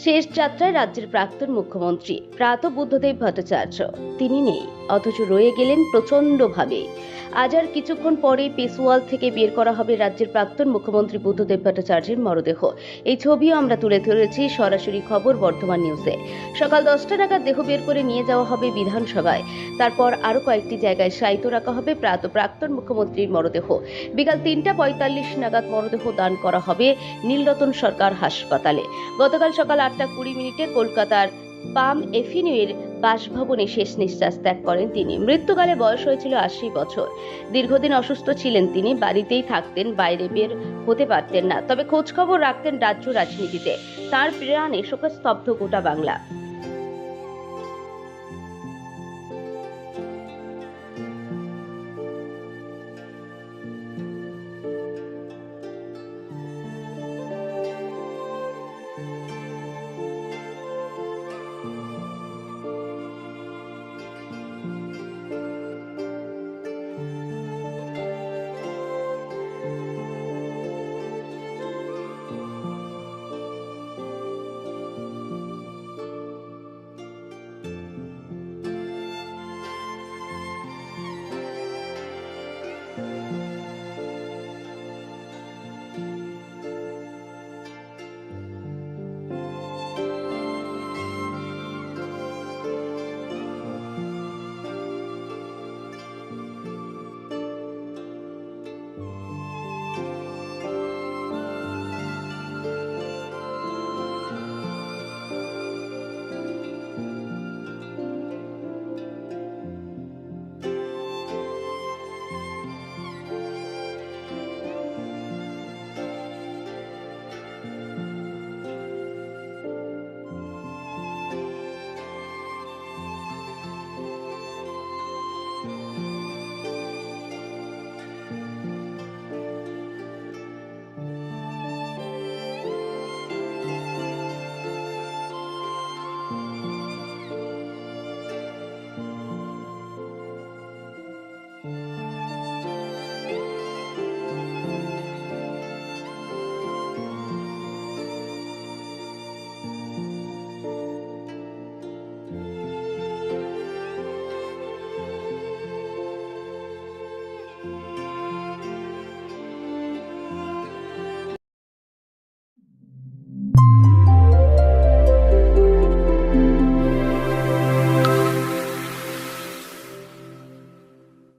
শেষ যাত্রায় রাজ্যের প্রাক্তন মুখ্যমন্ত্রী প্রাত বুদ্ধদেব ভট্টাচার্য তিনি নেই, অথচ রয়ে গেলেন প্রচণ্ডভাবে। আজ আর কিছুক্ষণ পরে পেশোয়াল থেকে বের করা হবে রাজ্যের প্রাক্তন মুখ্যমন্ত্রী বুদ্ধদেব ভট্টাচার্যের মরদেহ। এই ছবিও আমরা তুলে ধরেছি সরাসরি খবর বর্ধমান নিউজে। সকাল 10টা নাগাদ দেহ বের করে নিয়ে যাওয়া হবে বিধানসভায়। তারপর আরো কয়েকটি জায়গায় শায়িত রাখা হবে প্রাক্তন মুখ্যমন্ত্রীর মরদেহ। বিকাল 3টা 45 নাগাদ মরদেহ দান করা হবে নীলরতন সরকার হাসপাতালে। গতকাল সকাল 8টা 20 কলকাতার পাম এভিনিউয়ের বাসভবনে শেষ নিঃশ্বাস ত্যাগ করেন তিনি। মৃত্যুকালে বয়স হয়েছিল 80 বছর। দীর্ঘদিন অসুস্থ ছিলেন তিনি, বাড়িতেই থাকতেন, বাইরে বের হতে পারতেন না। তবে খোঁজ খবর রাখতেন রাজ্য রাজনীতিতে। তার প্রাণে শোকস্তব্ধ গোটা বাংলা।